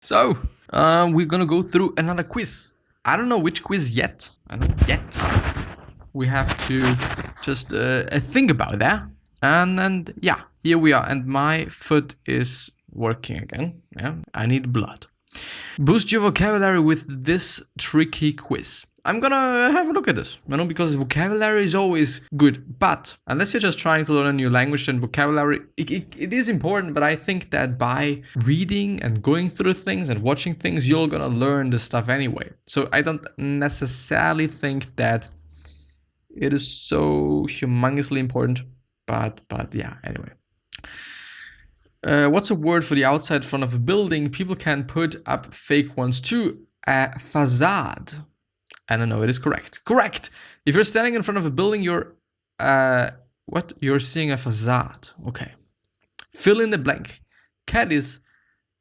So, we're gonna go through another quiz. I don't know which quiz yet. We have to just think about that. And yeah, here we are. And my foot is working again. Yeah, I need blood. Boost your vocabulary with this tricky quiz. I'm gonna have a look at this, because vocabulary is always good. But unless you're just trying to learn a new language, then vocabulary, it is important. But I think that by reading and going through things and watching things, you're gonna learn this stuff anyway. So I don't necessarily think that it is so humongously important. But yeah, anyway. What's a word for the outside front of a building? People can put up fake ones too. A facade. I don't know, it is correct. Correct! If you're standing in front of a building, you're seeing a facade. Okay. Fill in the blank. Caddies,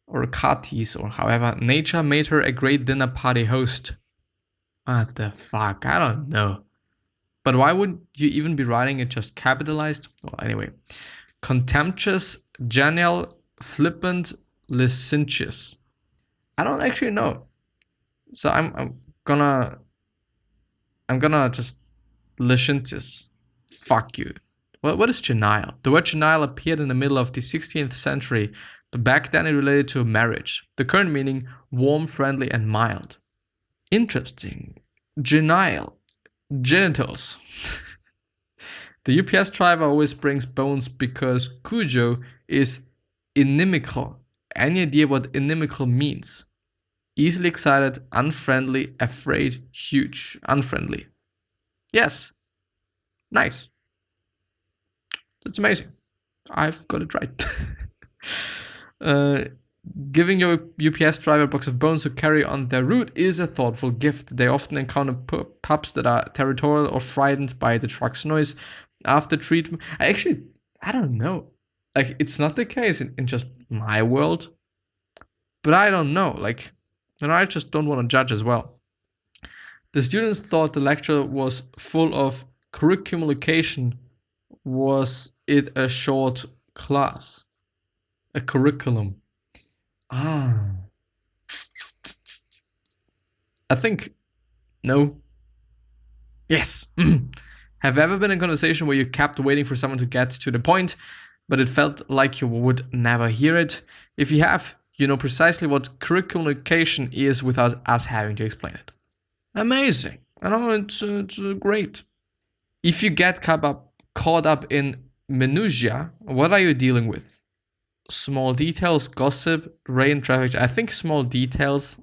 or Katis, or however, nature made her a great dinner party host. What the fuck? I don't know. But why would you even be writing it just capitalized? Well, anyway. Contemptuous, genial, flippant, licentious. I don't actually know. So I'm gonna just licentious. Fuck you. What is genial? The word genial appeared in the middle of the 16th century, but back then it related to marriage. The current meaning, warm, friendly, and mild. Interesting. Genial. Genitals. The UPS driver always brings bones because Cujo is inimical. Any idea what inimical means? Easily excited, unfriendly, afraid, huge, unfriendly. Yes. Nice. That's amazing. I've got it right. Giving your UPS driver a box of bones to carry on their route is a thoughtful gift. They often encounter pups that are territorial or frightened by the truck's noise. After treatment, I don't know. Like, it's not the case in just my world. But I don't know. Like, I just don't want to judge as well. The students thought the lecture was full of curriculum. Was it a short class? A curriculum. I think no. Yes. Have you ever been in a conversation where you kept waiting for someone to get to the point, but it felt like you would never hear it? If you have, you know precisely what curriculum is without us having to explain it. Amazing. I know, it's great. If you get caught up in minutiae, what are you dealing with? Small details, gossip, rain, traffic. I think small details.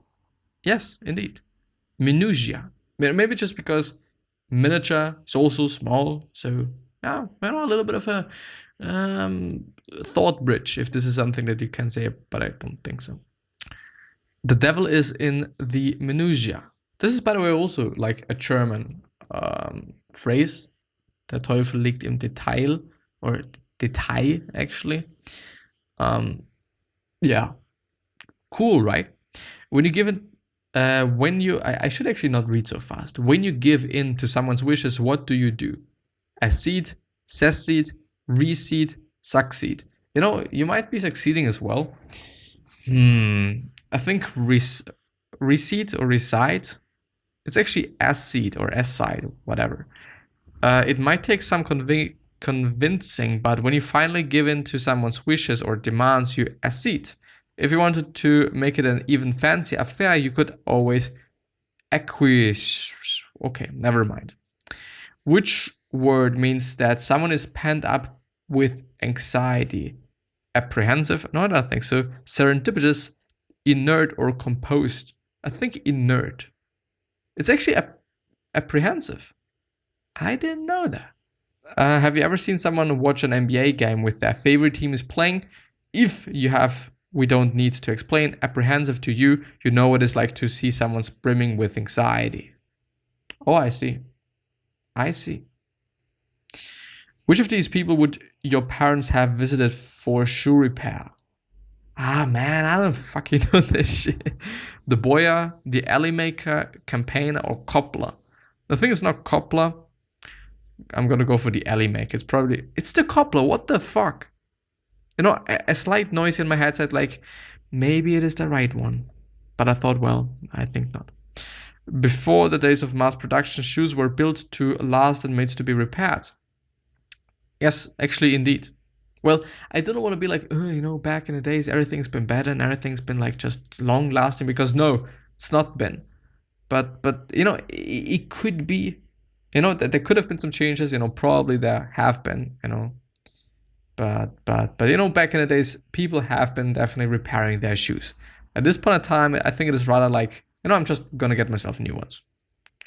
Yes, indeed. Minutiae. Maybe just because miniature is also small. So, yeah, a little bit of a thought bridge, if this is something that you can say, but I don't think so. The devil is in the minutiae. This is, by the way, also like a German phrase. Der Teufel liegt im Detail, or Detail, actually. Yeah. Cool, right? When you give it, I should actually not read so fast. When you give in to someone's wishes, what do you do? Accede, secede, recede, succeed. You might be succeeding as well. I think recede or reside. It's actually accede or aside, whatever. It might take some convincing, but when you finally give in to someone's wishes or demands, you accede. If you wanted to make it an even fancier affair, you could always acquiesce. Okay, never mind. Which word means that someone is pent up with anxiety? Apprehensive? No, I don't think so. Serendipitous, inert, or composed? I think inert. It's actually apprehensive. I didn't know that. Have you ever seen someone watch an NBA game with their favorite team is playing? If you have, we don't need to explain. Apprehensive to you, you know what it's like to see someone brimming with anxiety. Oh, I see. Which of these people would your parents have visited for shoe repair? Man, I don't fucking know this shit. The boya, the alley maker, campaigner, or cobbler? The thing is not cobbler. I'm gonna go for the alley maker. It's the cobbler. What the fuck? A slight noise in my headset, like Maybe it is the right one. But I thought, well, I think not. Before the days of mass production, shoes were built to last and made to be repaired. Yes, actually, indeed. Well, I don't want to be like, back in the days, everything's been better and everything's been like just long lasting, because no, it's not been. But it could be, that there could have been some changes, probably there have been, But back in the days, people have been definitely repairing their shoes. At this point in time, I think it is rather like, I'm just gonna get myself new ones.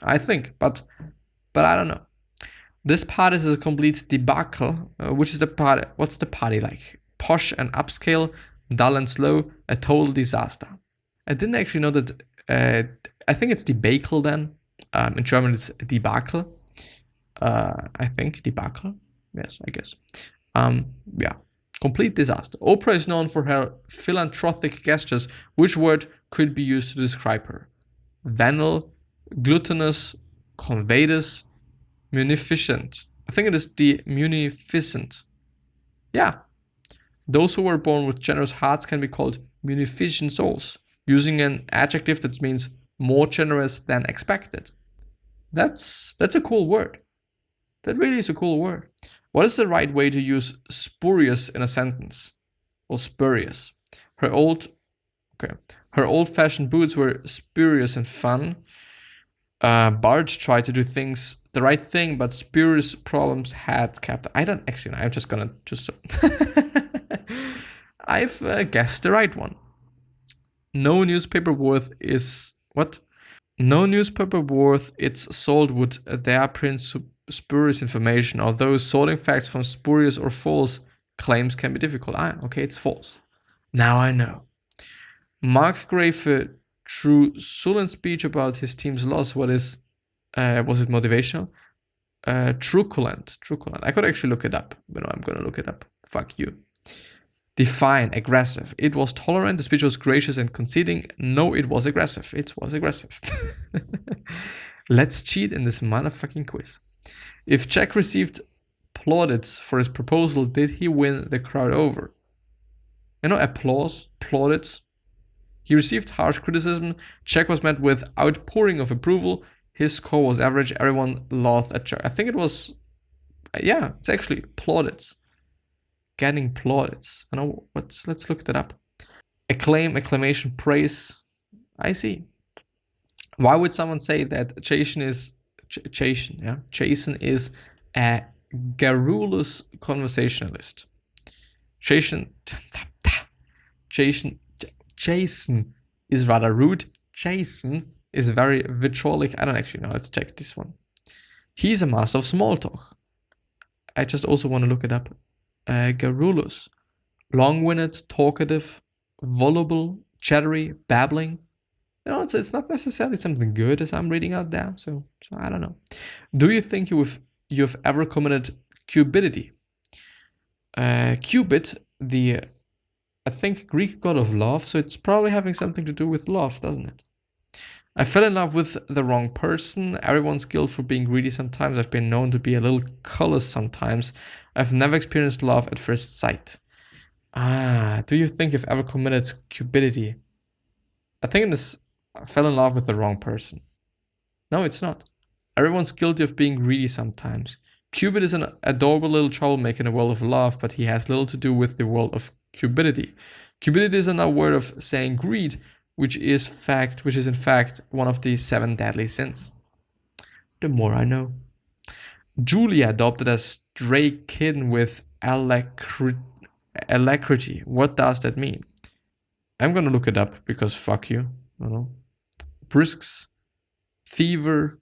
I think, but I don't know. This party is a complete debacle. Which is the party? What's the party like? Posh and upscale, dull and slow, a total disaster. I didn't actually know that. I think it's debacle then. In German, it's debacle. I think debacle. Yes, I guess. Yeah, complete disaster. Oprah is known for her philanthropic gestures. Which word could be used to describe her? Venal, gluttonous, conveyous, munificent. I think it is the munificent. Yeah. Those who were born with generous hearts can be called munificent souls, using an adjective that means more generous than expected. That's a cool word. That really is a cool word. What is the right way to use spurious in a sentence? Well, spurious. Her old-fashioned boots were spurious and fun. Bart tried to do the right thing, but spurious problems had kept. I don't actually know. I'm just gonna just. I've guessed the right one. No newspaper worth its sold would there print spurious information, although sorting facts from spurious or false claims can be difficult. Okay, it's false. Now I know. Mark gave a true sullen speech about his team's loss. What is, was it motivational? Truculent. I could actually look it up, but no, I'm gonna look it up. Fuck you. Define, aggressive. It was tolerant. The speech was gracious and conceding. No, it was aggressive. It was aggressive. Let's cheat in this motherfucking quiz. If Jack received plaudits for his proposal, did he win the crowd over? Applause, plaudits. He received harsh criticism. Jack was met with outpouring of approval. His score was average. Everyone laughed at Jack. I think it was, it's actually plaudits. Getting plaudits. Let's look that up. Acclaim, acclamation, praise. I see. Why would someone say that Jason is a garrulous conversationalist? Jason is rather rude. Jason is very vitriolic. I don't actually know. Let's check this one. He's a master of small talk. I just also want to look it up. Garrulous. Long-winded, talkative, voluble, chattery, babbling. It's not necessarily something good as I'm reading out there. So I don't know. Do you think you've ever committed cupidity? Cupid, I think Greek god of love, so it's probably having something to do with love, doesn't it? I fell in love with the wrong person. Everyone's guilty for being greedy sometimes. I've been known to be a little callous sometimes. I've never experienced love at first sight. Do you think you've ever committed cupidity? I think I fell in love with the wrong person. No, it's not. Everyone's guilty of being greedy sometimes. Cupid is an adorable little troublemaker in the world of love, but he has little to do with the world of cupidity. Cupidity is another word of saying greed, which is in fact one of the 7 deadly sins. The more I know. Julia adopted a stray kitten with alacrity. What does that mean? I'm gonna look it up because fuck you. I don't know. Brisks, fever,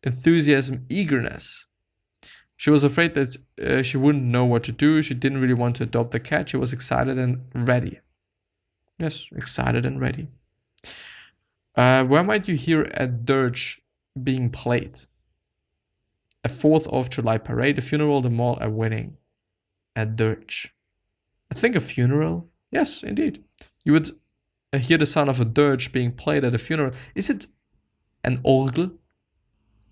enthusiasm, eagerness. She was afraid that she wouldn't know what to do. She didn't really want to adopt the cat. She was excited and ready. Yes, excited and ready. Where might you hear a dirge being played? A 4th of July parade, a funeral, the mall, a wedding. A dirge. I think a funeral. Yes, indeed. You would hear the sound of a dirge being played at a funeral. Is it an orgel?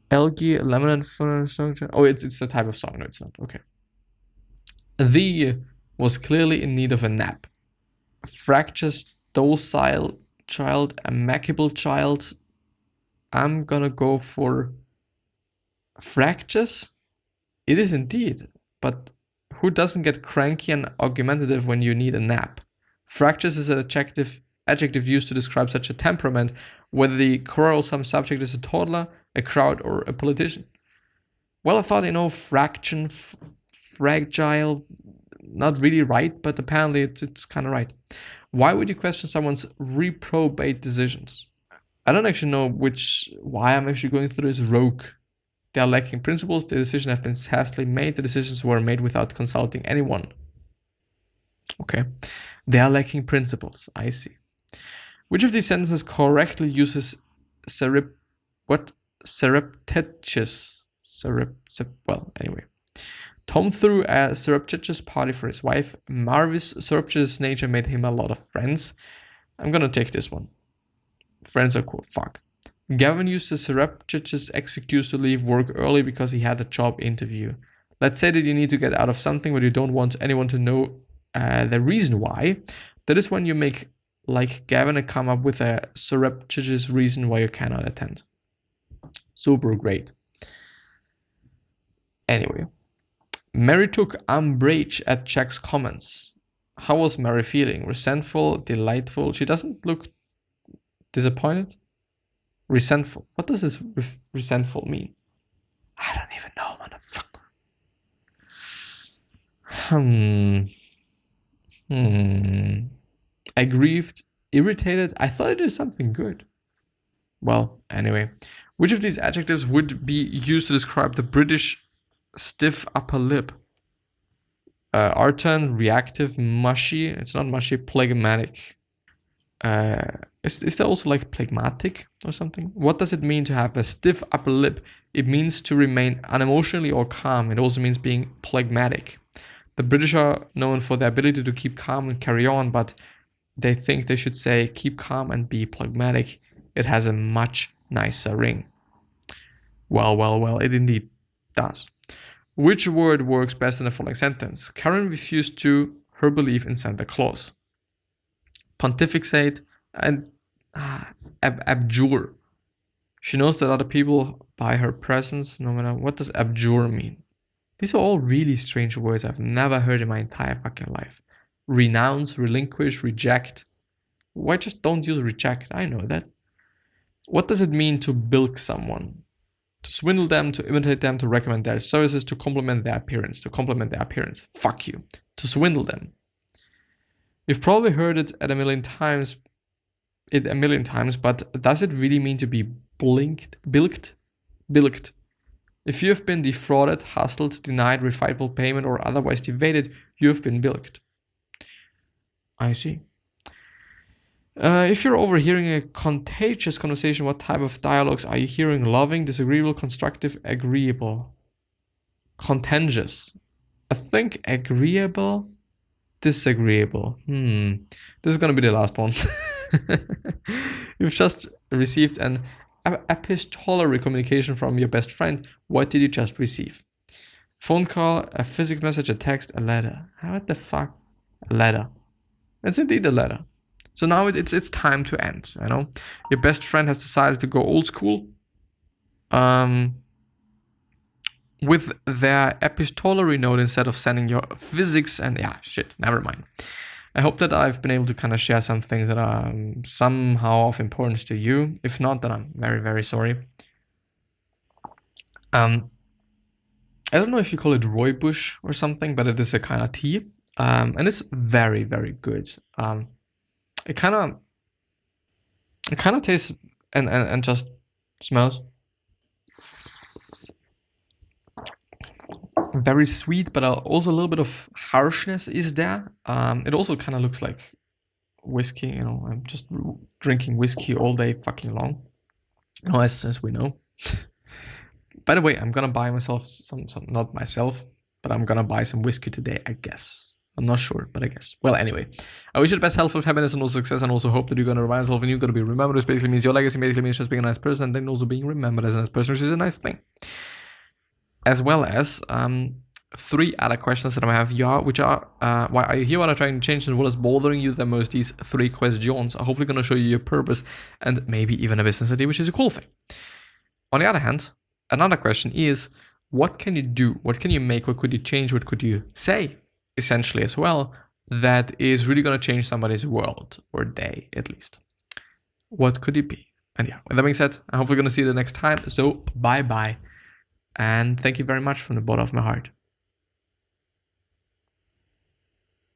Elgie, Lebanon song. Oh, it's a type of song. No, it's not. Okay. The was clearly in need of a nap. Fractious docile child, amicable child. I'm gonna go for fractious. It is indeed, but who doesn't get cranky and argumentative when you need a nap? Fractious is an adjective used to describe such a temperament, whether the quarrelsome subject is a toddler, a crowd, or a politician. Well, I thought, fraction, fragile, not really right, but apparently it's kind of right. Why would you question someone's reprobate decisions? I don't actually know why I'm actually going through this. Rogue. They are lacking principles. The decisions have been hastily made. The decisions were made without consulting anyone. Okay. They are lacking principles. I see. Which of these sentences correctly uses surreptitious? Well, anyway. Tom threw a surreptitious party for his wife. Marvis' surreptitious nature made him a lot of friends. I'm gonna take this one. Friends are cool. Fuck. Gavin used a surreptitious excuse to leave work early because he had a job interview. Let's say that you need to get out of something, but you don't want anyone to know the reason why. That is when you make, like Gavin, come up with a surreptitious reason why you cannot attend. Super great. Anyway. Mary took umbrage at Jack's comments. How was Mary feeling? Resentful? Delightful? She doesn't look disappointed? Resentful. What does this resentful mean? I don't even know, motherfucker. Aggrieved? Irritated? I thought it is something good. Well, anyway. Which of these adjectives would be used to describe the British stiff upper lip? Artan, reactive, mushy. It's not mushy, phlegmatic. Is there also like phlegmatic or something? What does it mean to have a stiff upper lip? It means to remain unemotionally or calm. It also means being phlegmatic. The British are known for their ability to keep calm and carry on, but they think they should say keep calm and be phlegmatic. It has a much nicer ring. Well, it indeed does. Which word works best in the following sentence? Karen refused her belief in Santa Claus. Pontificate and abjure. She knows that other people buy her presents no matter. What does abjure mean? These are all really strange words I've never heard in my entire fucking life. Renounce, relinquish, reject. Why just don't use reject? I know that. What does it mean to bilk someone? To swindle them, to imitate them, to recommend their services, to compliment their appearance. Fuck you. To swindle them. You've probably heard it a million times, but does it really mean to be bilked? If you have been defrauded, hustled, denied refundable payment, or otherwise evaded, you have been bilked. I see. If you're overhearing a contagious conversation, what type of dialogues are you hearing? Loving, disagreeable, constructive, agreeable, contentious. I think agreeable, disagreeable. This is going to be the last one. You've just received an epistolary communication from your best friend. What did you just receive? Phone call, a physical message, a text, a letter. What the fuck? A letter. It's indeed a letter. So now it's time to end, Your best friend has decided to go old school with their epistolary note instead of sending your physics and never mind. I hope that I've been able to kind of share some things that are somehow of importance to you. If not, then I'm very, very sorry. I don't know if you call it rooibos or something, but it is a kind of tea. And it's very, very good. It kind of tastes and just smells very sweet, but also a little bit of harshness is there. It also kind of looks like whiskey. I'm just drinking whiskey all day fucking long. As we know. By the way, I'm gonna buy myself some not myself, but I'm gonna buy some whiskey today, I guess. I'm not sure, but I guess. Well, anyway, I wish you the best health, happiness, and also success, and also hope that you're going to remind yourself and you're going to be remembered. This basically means your legacy basically means just being a nice person and then also being remembered as a nice person, which is a nice thing. As well as 3 other questions that I have here, which are why are you here, what are you trying to change, and what is bothering you the most. These 3 questions are hopefully going to show you your purpose and maybe even a business idea, which is a cool thing. On the other hand, another question is, what can you do? What can you make? What could you change? What could you say, essentially, as well, that is really going to change somebody's world, or day at least? What could it be? And yeah, with that being said, I'm hopefully going to see you the next time. So bye-bye. And thank you very much from the bottom of my heart.